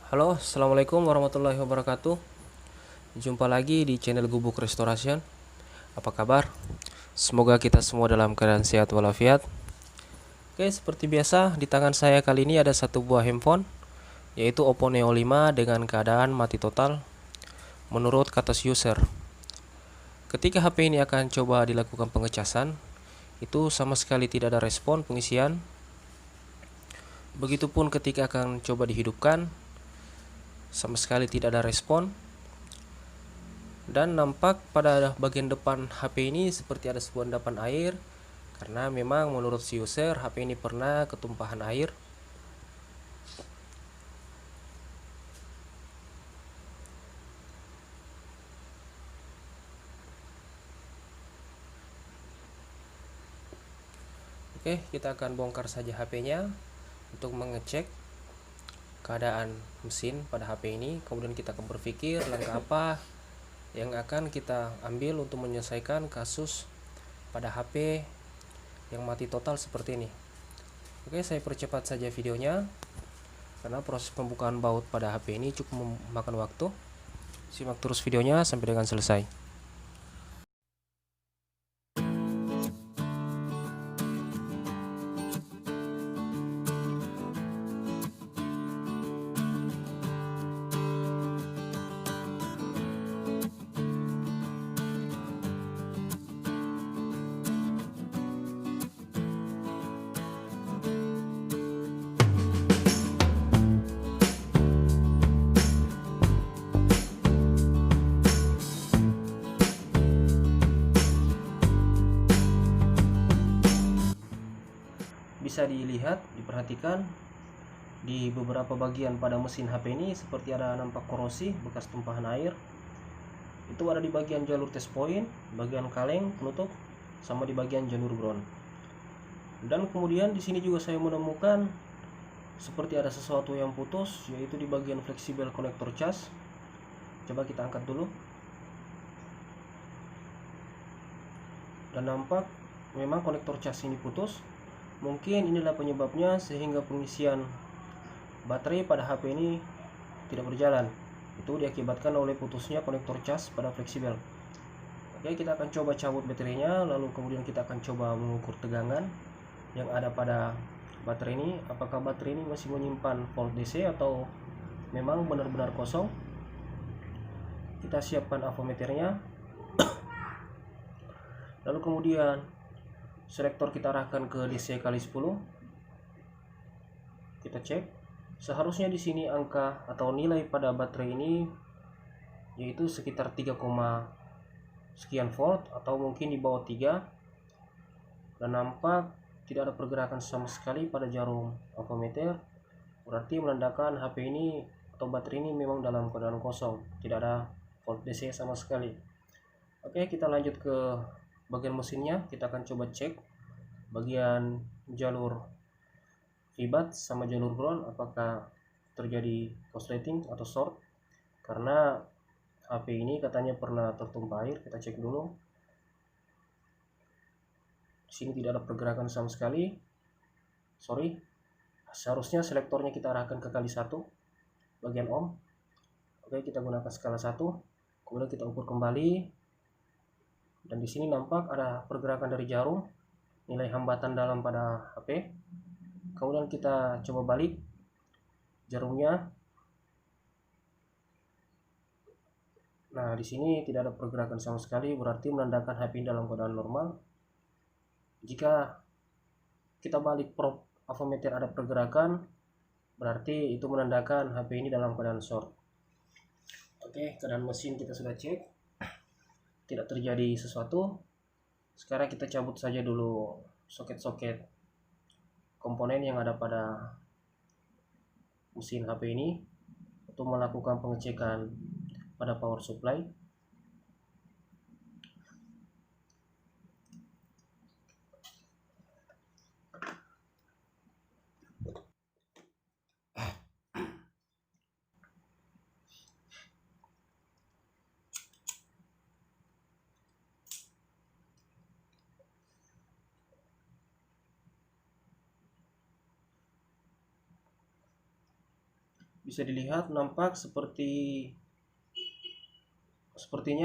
Halo, assalamualaikum warahmatullahi wabarakatuh. Jumpa lagi di channel Gubuk Restoration. Apa kabar? Semoga kita semua dalam keadaan sehat walafiat. Oke, seperti biasa di tangan saya kali ini ada satu buah handphone, yaitu Oppo Neo 5 dengan keadaan mati total menurut kata user. Ketika HP ini akan coba dilakukan pengecasan, itu sama sekali tidak ada respon pengisian. Begitupun ketika akan coba dihidupkan, sama sekali tidak ada respon. Dan nampak pada bagian depan HP ini seperti ada sebuah endapan air, karena memang menurut si user HP ini pernah ketumpahan air. Oke, kita akan bongkar saja HP-nya untuk mengecek keadaan mesin pada HP ini. Kemudian kita akan berpikir langkah apa yang akan kita ambil untuk menyelesaikan kasus pada HP yang mati total seperti ini. Oke, saya percepat saja videonya karena proses pembukaan baut pada HP ini cukup memakan waktu. Simak terus videonya sampai dengan selesai. Bisa dilihat, diperhatikan di beberapa bagian pada mesin HP ini seperti ada nampak korosi bekas tumpahan air. Itu ada di bagian jalur test point, bagian kaleng penutup, sama di bagian jalur ground. Dan kemudian di sini juga saya menemukan seperti ada sesuatu yang putus, yaitu di bagian fleksibel konektor cas. Coba kita angkat dulu. Dan nampak memang konektor cas ini putus. Mungkin inilah penyebabnya sehingga pengisian baterai pada HP ini tidak berjalan. Itu diakibatkan oleh putusnya konektor cas pada fleksibel. Oke, kita akan coba cabut baterainya, lalu kemudian kita akan coba mengukur tegangan yang ada pada baterai ini. Apakah baterai ini masih menyimpan volt DC atau memang benar-benar kosong. Kita siapkan avometernya, lalu kemudian selektor kita arahkan ke DC kali 10. Kita cek. Seharusnya di sini angka atau nilai pada baterai ini yaitu sekitar 3, sekian volt atau mungkin di bawah 3. Dan nampak tidak ada pergerakan sama sekali pada jarum avometer. Berarti menandakan HP ini atau baterai ini memang dalam keadaan kosong, tidak ada volt DC sama sekali. Oke, kita lanjut ke bagian mesinnya. Kita akan coba cek bagian jalur vibat sama jalur ground apakah terjadi korsleting atau short, karena HP ini katanya pernah tertumpah air. Kita cek dulu. Di sini tidak ada pergerakan sama sekali. Seharusnya selektornya kita arahkan ke kali 1 bagian ohm. Oke, kita gunakan skala 1. Kemudian kita ukur kembali. Dan di sini nampak ada pergerakan dari jarum, nilai hambatan dalam pada HP. Kemudian kita coba balik jarumnya. Nah, di sini tidak ada pergerakan sama sekali, berarti menandakan HP dalam keadaan normal. Jika kita balik probe avometer ada pergerakan, berarti itu menandakan HP ini dalam keadaan short. Oke, keadaan mesin kita sudah cek, tidak terjadi sesuatu. Sekarang kita cabut saja dulu soket-soket komponen yang ada pada mesin HP ini untuk melakukan pengecekan pada power supply. Bisa dilihat nampak sepertinya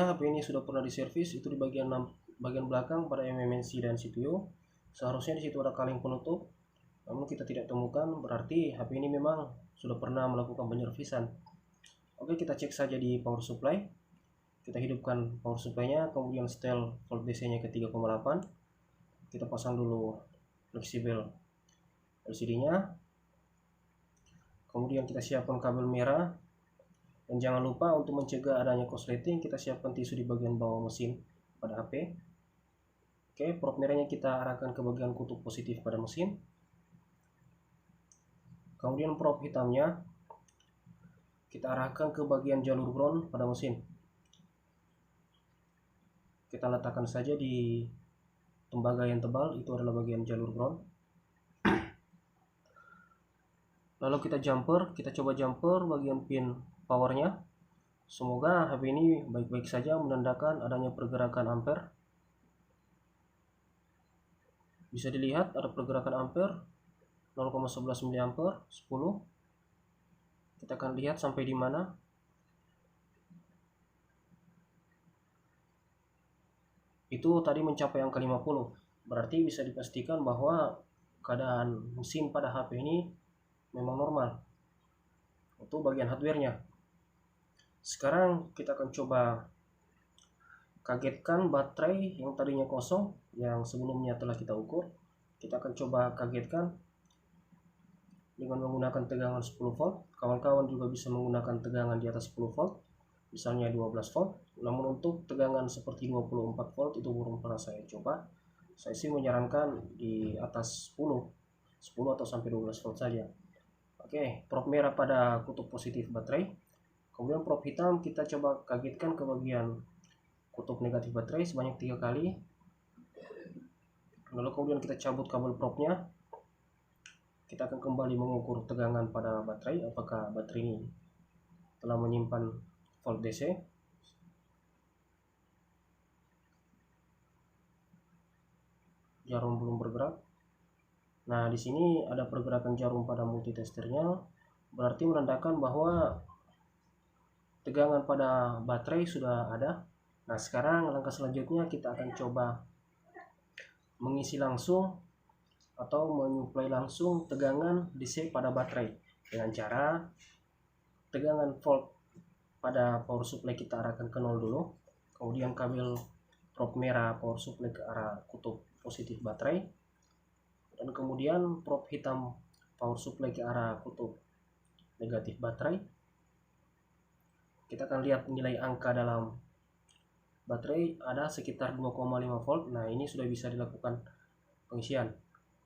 HP ini sudah pernah diservis. Itu di bagian belakang pada MMNC dan CPU. Seharusnya di situ ada kaleng penutup, namun kita tidak temukan, berarti HP ini memang sudah pernah melakukan penyervisan. Oke, kita cek saja di power supply. Kita hidupkan power supply-nya, kemudian setel volt DC-nya ke 3,8. Kita pasang dulu fleksibel LCD-nya. Kemudian kita siapkan kabel merah. Dan jangan lupa untuk mencegah adanya korsleting, kita siapkan tisu di bagian bawah mesin pada HP. Oke, probe merahnya kita arahkan ke bagian kutub positif pada mesin. Kemudian probe hitamnya kita arahkan ke bagian jalur ground pada mesin. Kita letakkan saja di tembaga yang tebal, itu adalah bagian jalur ground. Lalu kita coba jumper bagian pin powernya. Semoga HP ini baik-baik saja menandakan adanya pergerakan ampere. Bisa dilihat ada pergerakan ampere 0,11 mA 10. Kita akan lihat sampai di mana. Itu tadi mencapai angka 50. Berarti bisa dipastikan bahwa keadaan mesin pada HP ini memang normal untuk bagian hardware-nya. Sekarang kita akan coba kagetkan baterai yang tadinya kosong, yang sebelumnya telah kita ukur. Kita akan coba kagetkan dengan menggunakan tegangan 10 volt. Kawan-kawan juga bisa menggunakan tegangan di atas 10 volt, misalnya 12 volt. Namun untuk tegangan seperti 24 volt itu belum pernah saya coba. Saya sih menyarankan di atas 10 atau sampai 12 volt saja. Oke, probe merah pada kutub positif baterai. Kemudian probe hitam kita coba kagetkan ke bagian kutub negatif baterai sebanyak 3 kali. Lalu kemudian kita cabut kabel probe-nya. Kita akan kembali mengukur tegangan pada baterai, apakah baterai ini telah menyimpan volt DC. Jarum belum bergerak. Nah, di sini ada pergerakan jarum pada multitesternya, berarti menandakan bahwa tegangan pada baterai sudah ada. Nah, sekarang langkah selanjutnya kita akan coba mengisi langsung atau menyuplai langsung tegangan DC pada baterai dengan cara tegangan volt pada power supply kita arahkan ke 0 dulu. Kemudian kabel probe merah power supply ke arah kutub positif baterai, dan kemudian probe hitam power supply ke arah kutub negatif baterai. Kita akan lihat nilai angka dalam baterai ada sekitar 2,5 volt. Nah, ini sudah bisa dilakukan pengisian.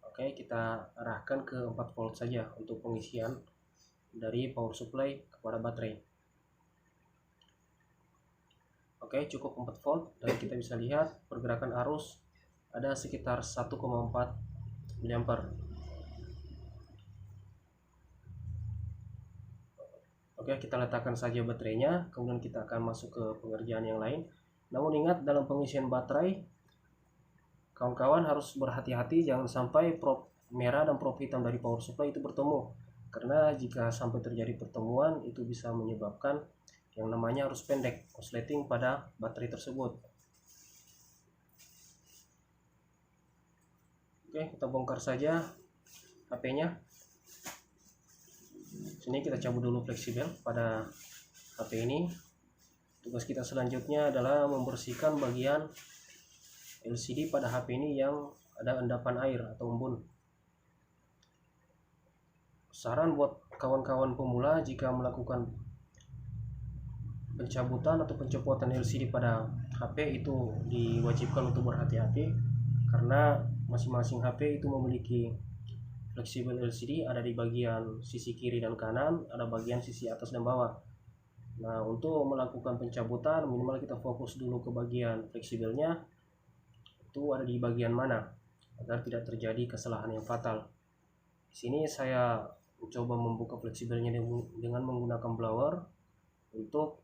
Oke, kita arahkan ke 4 volt saja untuk pengisian dari power supply kepada baterai. Oke, cukup 4 volt dan kita bisa lihat pergerakan arus ada sekitar 1,4 mA. Oke, kita letakkan saja baterainya, kemudian kita akan masuk ke pengerjaan yang lain. Namun ingat, dalam pengisian baterai kawan-kawan harus berhati-hati, jangan sampai probe merah dan probe hitam dari power supply itu bertemu, karena jika sampai terjadi pertemuan itu bisa menyebabkan yang namanya arus pendek, korsleting pada baterai tersebut. Oke, kita bongkar saja HP-nya. Sini kita cabut dulu fleksibel pada HP ini. Tugas kita selanjutnya adalah membersihkan bagian LCD pada HP ini yang ada endapan air atau embun. Saran buat kawan-kawan pemula, jika melakukan pencabutan atau pencopotan LCD pada HP itu diwajibkan untuk berhati-hati, karena masing-masing HP itu memiliki fleksibel LCD, ada di bagian sisi kiri dan kanan, ada bagian sisi atas dan bawah. Nah, untuk melakukan pencabutan minimal kita fokus dulu ke bagian fleksibelnya, itu ada di bagian mana, agar tidak terjadi kesalahan yang fatal. Di sini saya mencoba membuka fleksibelnya dengan menggunakan blower untuk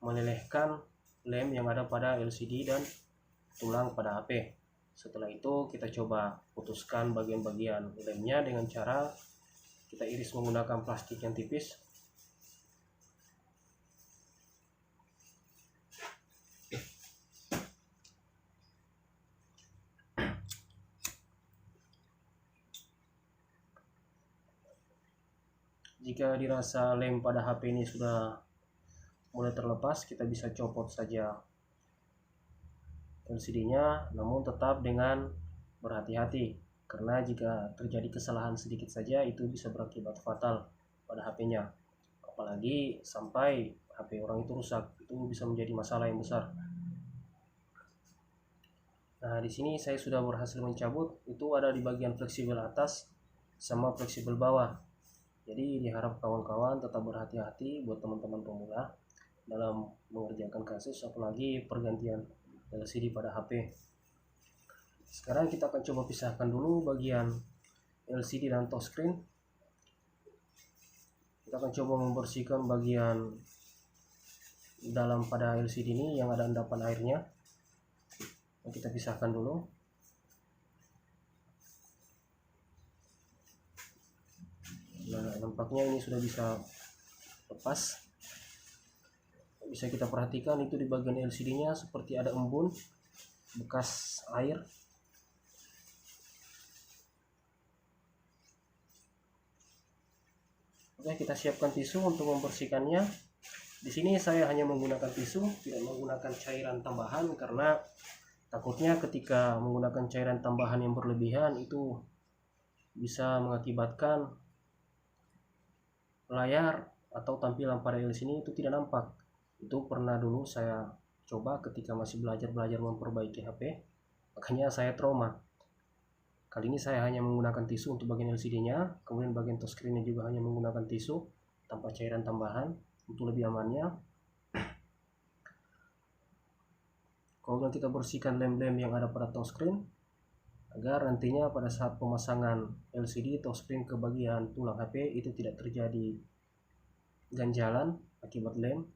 melelehkan lem yang ada pada LCD dan tulang pada HP. Setelah itu kita coba putuskan bagian-bagian lemnya dengan cara kita iris menggunakan plastik yang tipis. Jika dirasa lem pada HP ini sudah mulai terlepas, kita bisa copot saja LCD-nya, namun tetap dengan berhati-hati, karena jika terjadi kesalahan sedikit saja itu bisa berakibat fatal pada HP-nya. Apalagi sampai HP orang itu rusak, itu bisa menjadi masalah yang besar. Nah, di sini saya sudah berhasil mencabut, itu ada di bagian fleksibel atas sama fleksibel bawah. Jadi diharap kawan-kawan tetap berhati-hati buat teman-teman pemula dalam mengerjakan kasus, apalagi pergantian LCD pada HP. Sekarang kita akan coba pisahkan dulu bagian LCD dan touchscreen. Kita akan coba membersihkan bagian dalam pada LCD ini yang ada endapan airnya. Kita pisahkan dulu. Nah, nampaknya ini sudah bisa lepas. Bisa kita perhatikan itu di bagian LCD-nya seperti ada embun bekas air. Oke, kita siapkan tisu untuk membersihkannya. Di sini saya hanya menggunakan tisu, tidak menggunakan cairan tambahan, karena takutnya ketika menggunakan cairan tambahan yang berlebihan itu bisa mengakibatkan layar atau tampilan pada LCD itu tidak nampak. Itu pernah dulu saya coba ketika masih belajar memperbaiki HP, makanya saya trauma. Kali ini saya hanya menggunakan tisu untuk bagian LCD-nya, kemudian bagian touchscreen-nya juga hanya menggunakan tisu tanpa cairan tambahan untuk lebih amannya. Kemudian kita bersihkan lem-lem yang ada pada touchscreen agar nantinya pada saat pemasangan LCD touchscreen ke bagian tulang HP itu tidak terjadi ganjalan akibat lem,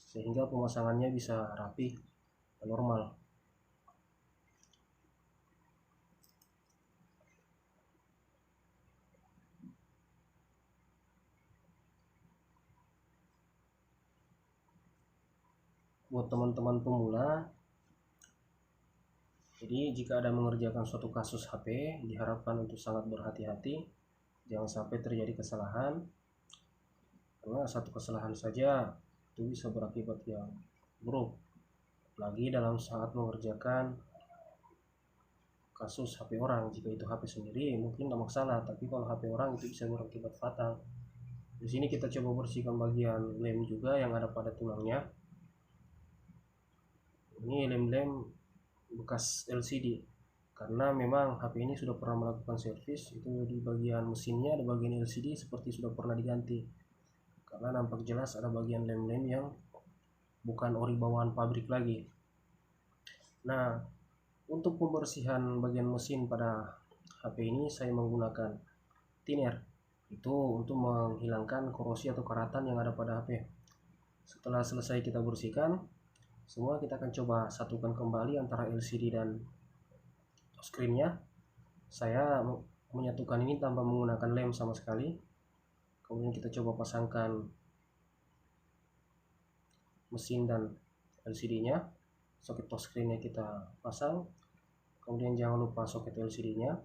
sehingga pemasangannya bisa rapi dan normal. Buat teman-teman pemula, jadi jika ada mengerjakan suatu kasus HP, diharapkan untuk sangat berhati-hati, jangan sampai terjadi kesalahan, karena satu kesalahan saja itu bisa berakibat yang buruk, apalagi dalam saat mengerjakan kasus HP orang. Jika itu HP sendiri mungkin tidak masalah, tapi kalau HP orang itu bisa berakibat fatal. Di sini kita coba bersihkan bagian lem juga yang ada pada tulangnya. Ini lem-lem bekas LCD, karena memang HP ini sudah pernah melakukan servis. Itu di bagian mesinnya, ada bagian LCD seperti sudah pernah diganti, karena nampak jelas ada bagian lem-lem yang bukan ori bawaan pabrik lagi. Nah, untuk pembersihan bagian mesin pada HP ini saya menggunakan thinner, itu untuk menghilangkan korosi atau karatan yang ada pada HP. Setelah selesai kita bersihkan semua, kita akan coba satukan kembali antara LCD dan touchscreen-nya. Saya menyatukan ini tanpa menggunakan lem sama sekali. Kemudian kita coba pasangkan mesin dan LCD-nya. Soket touchscreen-nya kita pasang. Kemudian jangan lupa soket LCD-nya.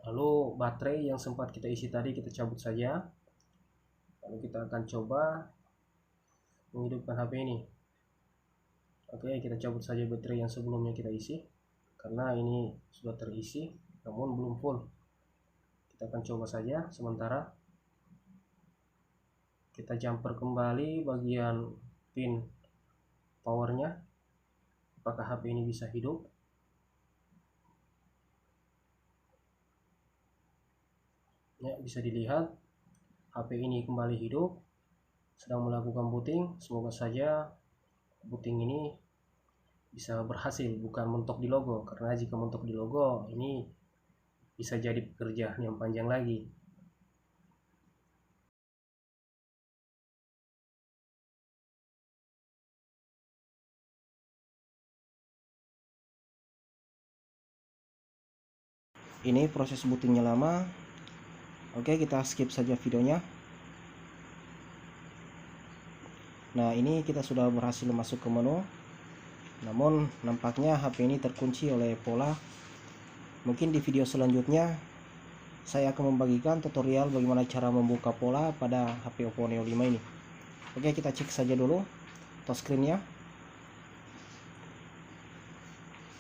Lalu baterai yang sempat kita isi tadi kita cabut saja. Lalu kita akan coba menghidupkan HP ini. Oke, kita cabut saja baterai yang sebelumnya kita isi, karena ini sudah terisi namun belum full. Kita akan coba saja sementara. Kita jumper kembali bagian pin powernya, apakah HP ini bisa hidup. Ya, bisa dilihat HP ini kembali hidup, sedang melakukan booting. Semoga saja booting ini bisa berhasil, bukan mentok di logo, karena jika mentok di logo ini bisa jadi pekerjaan yang panjang lagi. Ini proses bootingnya lama. Oke, kita skip saja videonya. Nah, ini kita sudah berhasil masuk ke menu, namun nampaknya HP ini terkunci oleh pola Mungkin di video selanjutnya saya akan membagikan tutorial bagaimana cara membuka pola pada HP Oppo Neo 5 ini. Oke, kita cek saja dulu touchscreen-nya.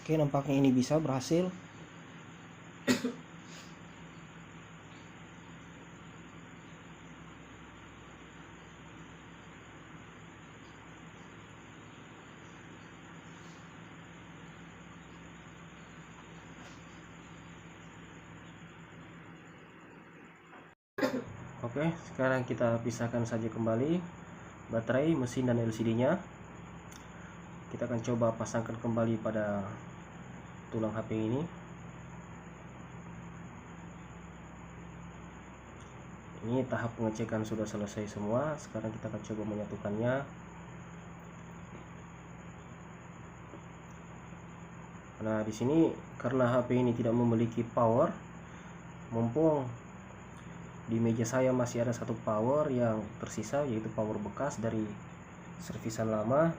Oke, nampaknya ini bisa berhasil. Oke, sekarang kita pisahkan saja kembali baterai, mesin, dan LCD-nya. Kita akan coba pasangkan kembali pada tulang HP ini. Ini tahap pengecekan sudah selesai semua. Sekarang kita akan coba menyatukannya. Nah, di sini karena HP ini tidak memiliki power, mumpung di meja saya masih ada satu power yang tersisa, yaitu power bekas dari servisan lama.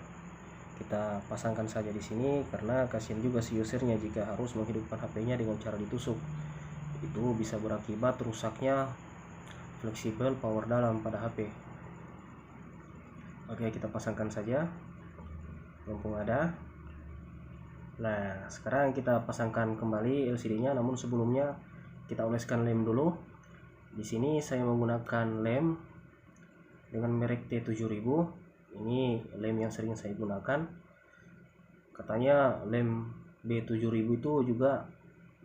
Kita pasangkan saja di sini karena kasihan juga si usernya jika harus menghidupkan HP-nya dengan cara ditusuk. Itu bisa berakibat rusaknya fleksibel power dalam pada HP. Oke, kita pasangkan saja mumpung ada. Nah, sekarang kita pasangkan kembali LCD-nya, namun sebelumnya kita oleskan lem dulu. Di sini saya menggunakan lem dengan merek T7000. Ini lem yang sering saya gunakan. Katanya lem B7000 itu juga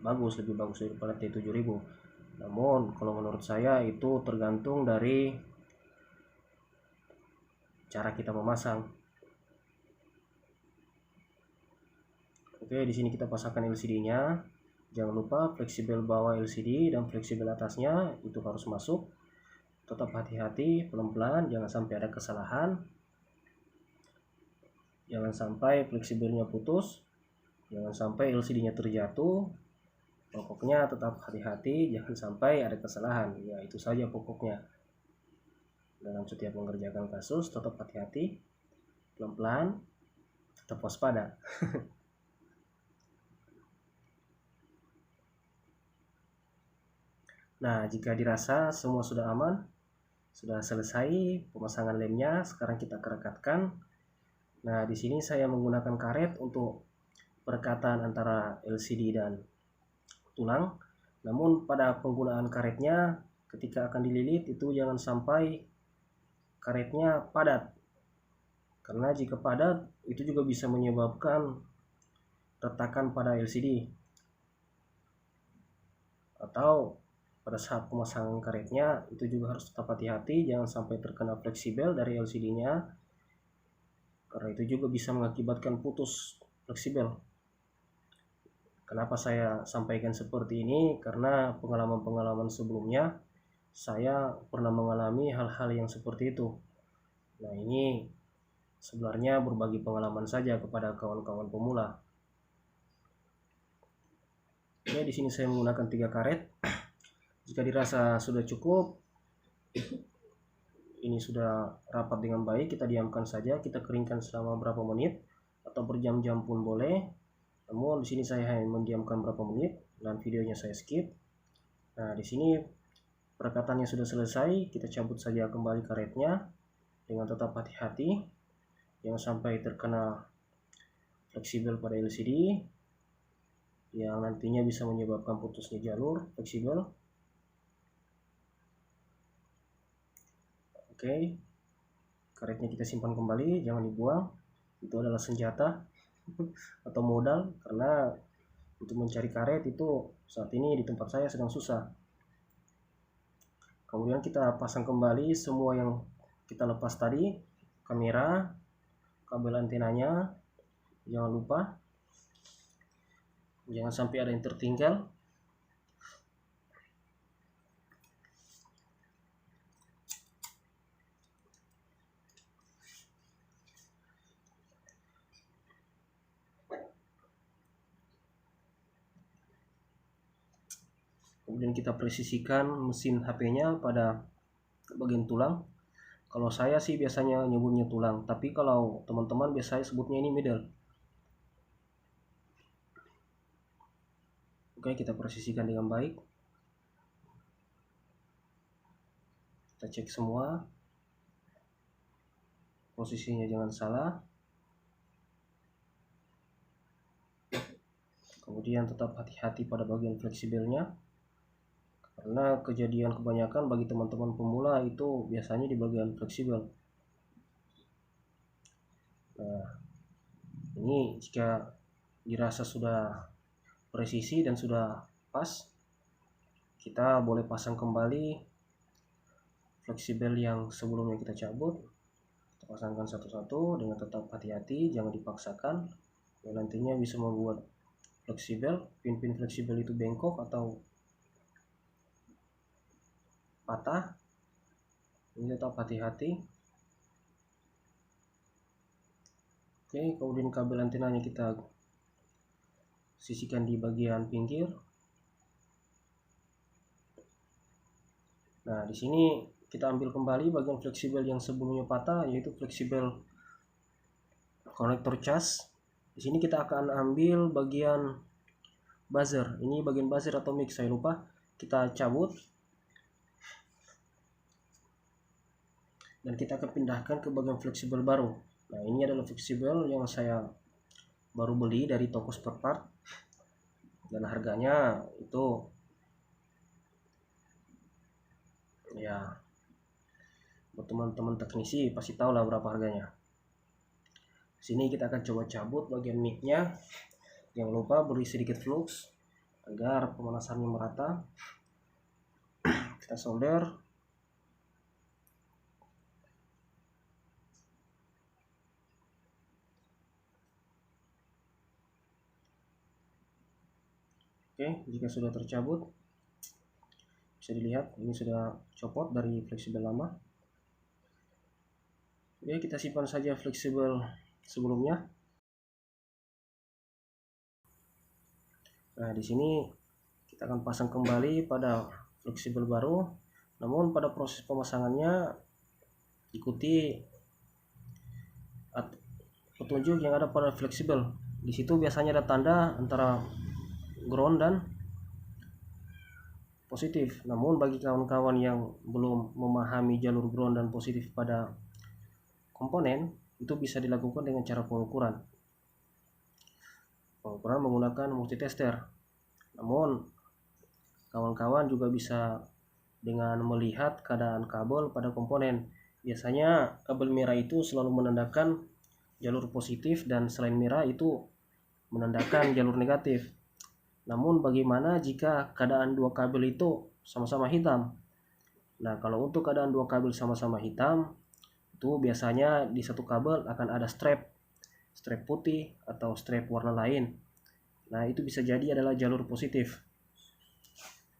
bagus, lebih bagus daripada T7000. Namun kalau menurut saya itu tergantung dari cara kita memasang. Oke, di sini kita pasangkan LCD-nya. Jangan lupa fleksibel bawah LCD dan fleksibel atasnya itu harus masuk. Tetap hati-hati, pelan-pelan, jangan sampai ada kesalahan. Jangan sampai fleksibelnya putus, jangan sampai LCD-nya terjatuh. Pokoknya tetap hati-hati, jangan sampai ada kesalahan. Ya, itu saja pokoknya. Dalam setiap mengerjakan kasus, tetap hati-hati, pelan-pelan, tetap waspada. Nah, jika dirasa semua sudah aman, sudah selesai pemasangan lemnya, sekarang kita kerekatkan. Nah, di sini saya menggunakan karet untuk perekatan antara LCD dan tulang. Namun pada penggunaan karetnya, ketika akan dililit itu jangan sampai karetnya padat. Karena jika padat, itu juga bisa menyebabkan retakan pada LCD. Atau pada saat pemasangan karetnya itu juga harus tetap hati-hati, jangan sampai terkena fleksibel dari LCD-nya, karena itu juga bisa mengakibatkan putus fleksibel. Kenapa saya sampaikan seperti ini? Karena pengalaman-pengalaman sebelumnya saya pernah mengalami hal-hal yang seperti itu. Nah, ini sebenarnya berbagi pengalaman saja kepada kawan-kawan pemula. Oke, di sini saya menggunakan 3 karet. Jika dirasa sudah cukup, ini sudah rapat dengan baik, kita diamkan saja, kita keringkan selama berapa menit atau berjam-jam pun boleh. Namun di sini saya hanya mendiamkan berapa menit dan videonya saya skip. Nah, di sini perekatannya sudah selesai, kita cabut saja kembali karetnya dengan tetap hati-hati, jangan sampai terkena fleksibel pada LCD yang nantinya bisa menyebabkan putusnya jalur fleksibel. Oke, karetnya kita simpan kembali, jangan dibuang. Itu adalah senjata atau modal, karena untuk mencari karet itu saat ini di tempat saya sedang susah. Kemudian kita pasang kembali semua yang kita lepas tadi, kamera, kabel antenanya, jangan lupa, jangan sampai ada yang tertinggal. Kemudian kita presisikan mesin HP-nya pada bagian tulang. Kalau saya sih biasanya nyebutnya tulang, tapi kalau teman-teman biasanya sebutnya ini middle. Oke, kita posisikan dengan baik. Kita cek semua posisinya, jangan salah. Kemudian tetap hati-hati pada bagian fleksibelnya, karena kejadian kebanyakan bagi teman-teman pemula itu biasanya di bagian fleksibel. Nah, ini jika dirasa sudah presisi dan sudah pas, kita boleh pasang kembali fleksibel yang sebelumnya kita cabut. Kita pasangkan satu-satu dengan tetap hati-hati, jangan dipaksakan, yang nantinya bisa membuat fleksibel, pin-pin fleksibel itu bengkok atau patah. Ini tetap hati-hati. Oke, kemudian kabel antenanya kita sisihkan di bagian pinggir. Nah, di sini kita ambil kembali bagian fleksibel yang sebelumnya patah, yaitu fleksibel konektor cas. Di sini kita akan ambil bagian buzzer. Ini bagian buzzer atau mic, saya lupa. Kita cabut dan kita akan pindahkan ke bagian fleksibel baru. Nah, ini adalah fleksibel yang saya baru beli dari toko spare part, dan harganya itu ya, buat teman-teman teknisi pasti tahu lah berapa harganya. Sini kita akan coba cabut bagian mic-nya. Jangan lupa beri sedikit flux agar pemanasannya merata. Kita solder. Oke, jika sudah tercabut, bisa dilihat ini sudah copot dari fleksibel lama. Oke, kita simpan saja fleksibel sebelumnya. Nah, di sini kita akan pasang kembali pada fleksibel baru. Namun pada proses pemasangannya ikuti petunjuk yang ada pada fleksibel. Di situ biasanya ada tanda antara ground dan positif. Namun bagi kawan-kawan yang belum memahami jalur ground dan positif pada komponen, itu bisa dilakukan dengan cara pengukuran menggunakan multitester. Namun kawan-kawan juga bisa dengan melihat keadaan kabel pada komponen. Biasanya kabel merah itu selalu menandakan jalur positif, dan selain merah itu menandakan jalur negatif. Namun bagaimana jika keadaan dua kabel itu sama-sama hitam? Nah, kalau untuk keadaan dua kabel sama-sama hitam, itu biasanya di satu kabel akan ada strap putih atau strap warna lain. Nah, itu bisa jadi adalah jalur positif.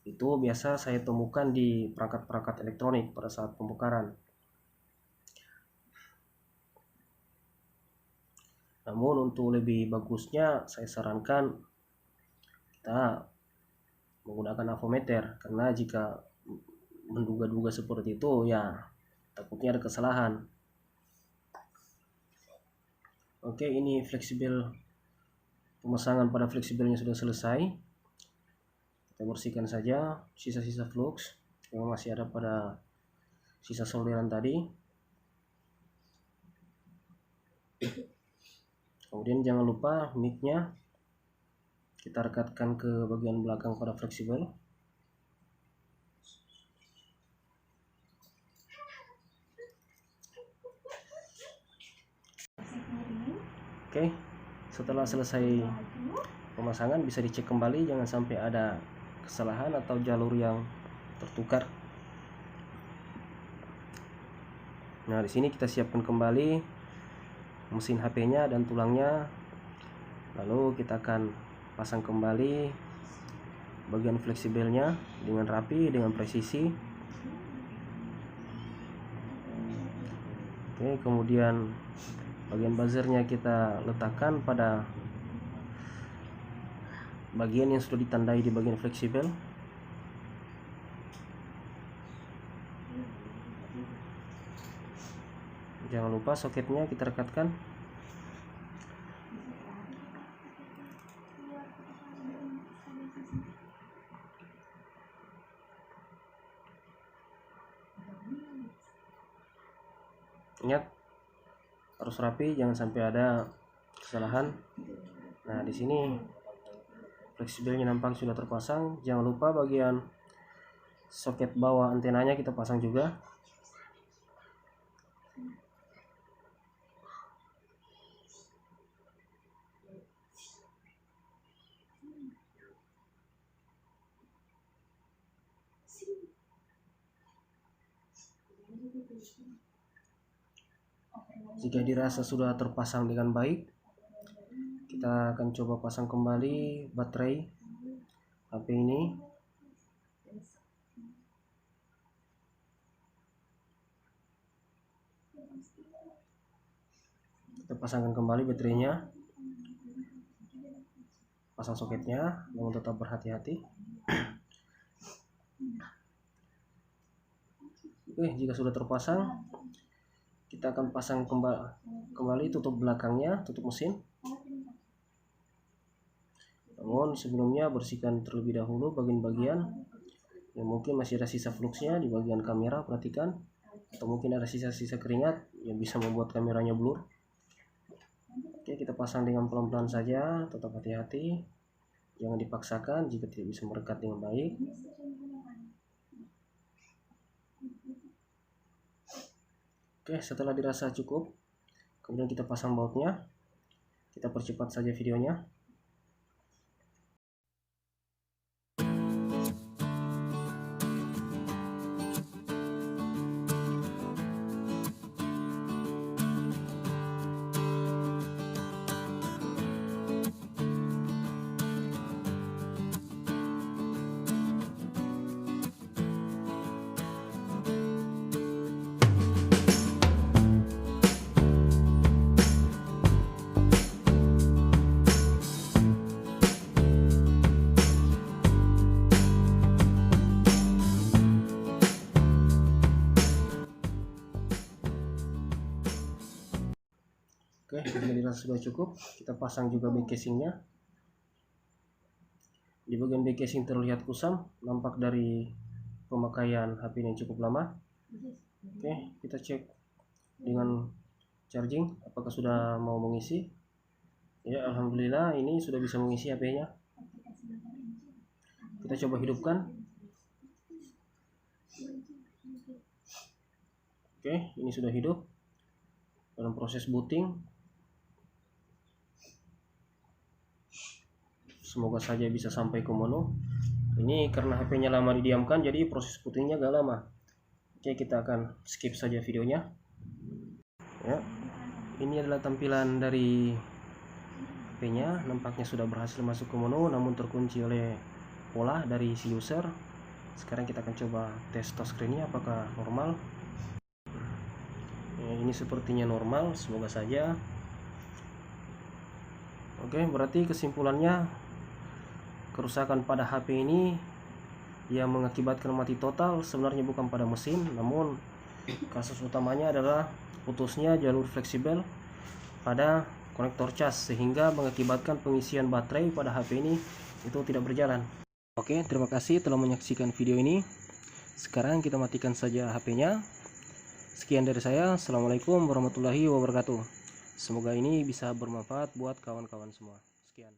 Itu biasa saya temukan di perangkat-perangkat elektronik pada saat pembongkaran. Namun untuk lebih bagusnya saya sarankan kita menggunakan avometer, karena jika menduga-duga seperti itu ya takutnya ada kesalahan. Oke, ini fleksibel, pemasangan pada fleksibelnya sudah selesai. Kita bersihkan saja sisa-sisa flux yang masih ada pada sisa solderan tadi. Kemudian jangan lupa mic-nya kita rekatkan ke bagian belakang pada fleksibel. Oke, setelah selesai pemasangan bisa dicek kembali, jangan sampai ada kesalahan atau jalur yang tertukar. Nah, di sini kita siapkan kembali mesin HP-nya dan tulangnya. Lalu kita akan pasang kembali bagian fleksibelnya dengan rapi, dengan presisi. Oke, kemudian bagian buzzernya kita letakkan pada bagian yang sudah ditandai di bagian fleksibel. Jangan lupa soketnya kita rekatkan. Ingat, harus rapi, jangan sampai ada kesalahan. Nah, di sini fleksibelnya nampak sudah terpasang. Jangan lupa bagian soket bawah antenanya kita pasang juga. Jika dirasa sudah terpasang dengan baik, kita akan coba pasang kembali baterai HP ini. Kita pasangkan kembali baterainya, pasang soketnya, namun tetap berhati-hati. Oke, jika sudah terpasang, kita akan pasang kembali tutup belakangnya, tutup mesin. Namun sebelumnya bersihkan terlebih dahulu bagian-bagian yang mungkin masih ada sisa fluxnya di bagian kamera, perhatikan. Atau mungkin ada sisa-sisa keringat yang bisa membuat kameranya blur. Oke, kita pasang dengan pelan-pelan saja, tetap hati-hati. Jangan dipaksakan jika tidak bisa merekat dengan baik. Oke, setelah dirasa cukup, kemudian kita pasang bautnya. Kita percepat saja videonya. Oke, jika dirasa sudah cukup, kita pasang juga back casingnya. Di bagian back casing terlihat kusam, nampak dari pemakaian HP yang cukup lama. Oke, kita cek dengan charging apakah sudah mau mengisi. Ya, alhamdulillah ini sudah bisa mengisi HP-nya. Kita coba hidupkan. Oke, ini sudah hidup dalam proses booting. Semoga saja bisa sampai ke menu. Ini karena HP-nya lama didiamkan, jadi proses bootingnya agak lama. Oke, kita akan skip saja videonya. Ya, ini adalah tampilan dari HP-nya. Nampaknya sudah berhasil masuk ke menu, namun terkunci oleh pola dari si user. Sekarang kita akan coba tes touchscreen-nya apakah normal. Ya, ini sepertinya normal, semoga saja. Oke, berarti kesimpulannya, kerusakan pada HP ini yang mengakibatkan mati total sebenarnya bukan pada mesin, namun kasus utamanya adalah putusnya jalur fleksibel pada konektor cas, sehingga mengakibatkan pengisian baterai pada HP ini itu tidak berjalan. Oke, terima kasih telah menyaksikan video ini. Sekarang kita matikan saja HP-nya. Sekian dari saya. Assalamualaikum warahmatullahi wabarakatuh. Semoga ini bisa bermanfaat buat kawan-kawan semua. Sekian.